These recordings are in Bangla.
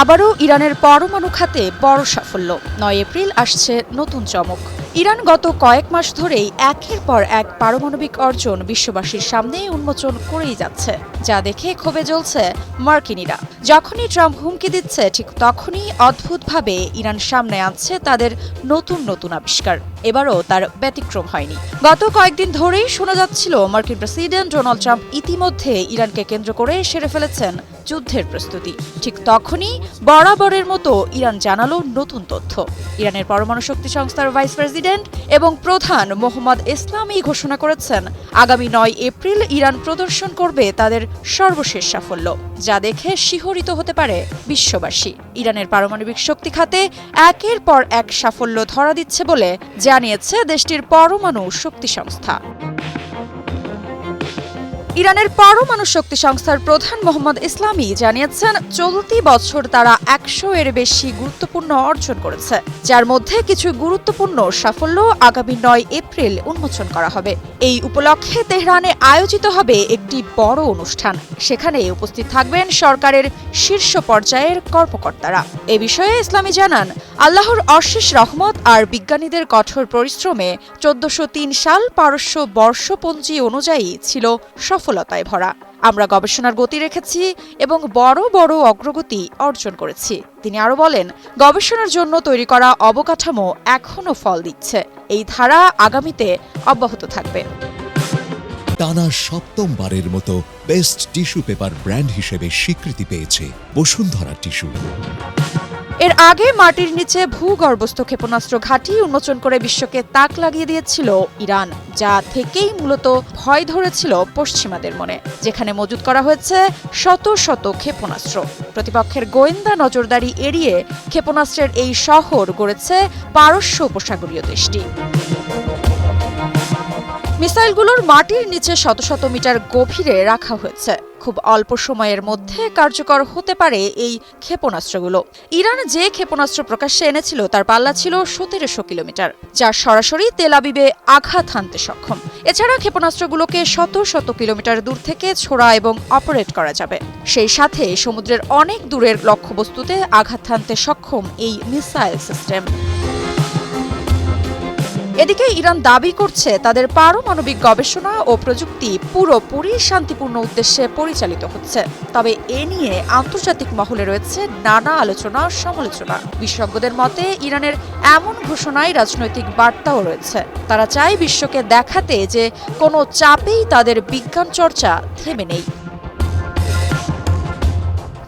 আবারও ইরানের পরমাণু খাতে বড় সাফল্য। ৯ এপ্রিল আসছে নতুন চমক। ইরান গত কয়েক মাস ধরেই একের পর এক পারমাণবিক অর্জন বিশ্ববাসীর সামনে উন্মোচন করেই যাচ্ছে, যা দেখে ক্ষোভে জ্বলছে মার্কিনিরা। যখনই ট্রাম্প হুমকি দিচ্ছে, ঠিক তখনই অদ্ভুতভাবে ইরান সামনে আনছে তাদের নতুন নতুন আবিষ্কার। এবারও তার ব্যতিক্রম হয়নি। গত কয়েকদিন ধরেই শোনা যাচ্ছিল মার্কিন প্রেসিডেন্ট ডোনাল্ড ট্রাম্প ইতিমধ্যে ইরানকে কেন্দ্র করে সেরে ফেলেছেন যুদ্ধের প্রস্তুতি। ঠিক তখনই বরাবরের মতো ইরান জানালো নতুন তথ্য। ইরানের পরমাণু শক্তি সংস্থার ভাইস প্রেসিডেন্ট এবং প্রধান মোহাম্মদ ইসলামী ঘোষণা করেছেন, আগামী ৯ এপ্রিল ইরান প্রদর্শন করবে তাদের সর্বশেষ সাফল্য, যা দেখে শিহরিত হতে পারে বিশ্ববাসী। ইরানের পারমাণবিক শক্তি খাতে একের পর এক সাফল্য ধরা দিচ্ছে বলে জানিয়েছে দেশটির পরমাণু শক্তি সংস্থা। ইরানের পরমাণু শক্তি সংস্থার প্রধান মোহাম্মদ ইসলামী জানিয়েছেন, চলতি বছর তারা ১০০ এর বেশি গুরুত্বপূর্ণ অর্জন করেছে, যার মধ্যে কিছু গুরুত্বপূর্ণ সাফল্য আগামী ৯ এপ্রিল উন্মোচন করা হবে। এই উপলক্ষে তেহরানে আয়োজিত হবে একটি বড় অনুষ্ঠান। সেখানে উপস্থিত থাকবেন সরকারের শীর্ষ পর্যায়ের কর্মকর্তারা। এ বিষয়ে ইসলামী জানান, আল্লাহর অশেষ রহমত আর বিজ্ঞানীদের কঠোর পরিশ্রমে ১৪০৩ সাল পারস্য বর্ষপঞ্জি অনুযায়ী ছিল সফলতায় ভরা। আমরা গবেষণার গতি রেখেছি এবং বড় বড় অগ্রগতি অর্জন করেছি। তিনি আরও বলেন, গবেষণার জন্য তৈরি করা অবকাঠামো এখনও ফল দিচ্ছে। এই ধারা আগামীতে অব্যাহত থাকবে। টানা সপ্তমবারের মতো বেস্ট টিস্যু পেপার ব্র্যান্ড হিসেবে স্বীকৃতি পেয়েছে বসুন্ধরা টিস্যু। এর আগে মাটির নিচে ভূগর্ভস্থ ক্ষেপণাস্ত্র ঘাঁটি উন্মোচন করে বিশ্বকে তাক লাগিয়ে দিয়েছিল ইরান, যা থেকেই মূলত ভয় ধরেছিল পশ্চিমাদের মনে, যেখানে মজুত করা হয়েছে শত শত ক্ষেপণাস্ত্র। প্রতিপক্ষের গোয়েন্দা নজরদারি এড়িয়ে ক্ষেপণাস্ত্রের এই শহর গড়েছে পারস্য উপসাগরীয় দেশটি। মিসাইলগুলোর মাটির নিচে শত শত মিটার গভীরে রাখা হয়েছে। খুব অল্প সময়ের মধ্যে কার্যকর হতে পারে এই ক্ষেপণাস্ত্রগুলো। ইরান যে ক্ষেপণাস্ত্র প্রকাশ্যে এনেছিল তার পাল্লা ছিল ১৭০০ কিলোমিটার, যা সরাসরি তেল আবিবে আঘাত হানতে সক্ষম। এছাড়া ক্ষেপণাস্ত্রগুলোকে শত শত কিলোমিটার দূর থেকে ছোড়া এবং অপারেট করা যাবে। সেই সাথে সমুদ্রের অনেক দূরের লক্ষ্যবস্তুতে আঘাত হানতে সক্ষম এই মিসাইল সিস্টেম। এদিকে ইরান দাবি করছে, তাদের পারমাণবিক গবেষণা ও প্রযুক্তি পুরোপুরি শান্তিপূর্ণ উদ্দেশ্যে পরিচালিত হচ্ছে। তবে এ নিয়ে আন্তর্জাতিক মহলে রয়েছে নানা আলোচনা সমালোচনা। বিশেষজ্ঞদের মতে, ইরানের এমন ঘোষণায় রাজনৈতিক বার্তাও রয়েছে। তারা চায় বিশ্বকে দেখাতে যে কোনো চাপেই তাদের বিজ্ঞান চর্চা থেমে নেই।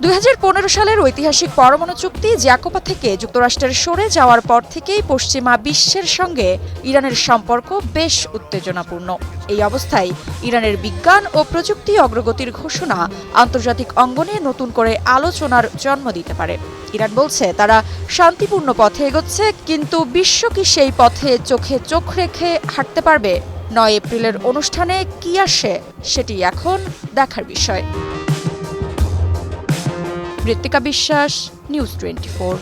২০১৫ সালের ঐতিহাসিক পরমাণু চুক্তি জ্যাকোবা থেকে যুক্তরাষ্ট্রের সরে যাওয়ার পর থেকেই পশ্চিমা বিশ্বের সঙ্গে ইরানের সম্পর্ক বেশ উত্তেজনাপূর্ণ। এই অবস্থায় ইরানের বিজ্ঞান ও প্রযুক্তি অগ্রগতির ঘোষণা আন্তর্জাতিক অঙ্গনে নতুন করে আলোচনার জন্ম দিতে পারে। ইরান বলছে, তারা শান্তিপূর্ণ পথে এগোচ্ছে, কিন্তু বিশ্ব কি সেই পথে চোখে চোখ রেখে হাঁটতে পারবে? ৯ এপ্রিলের অনুষ্ঠানে কি আসে, সেটি এখন দেখার বিষয়। ঋত্বিকা বিশ্বাস, নিউজ 24।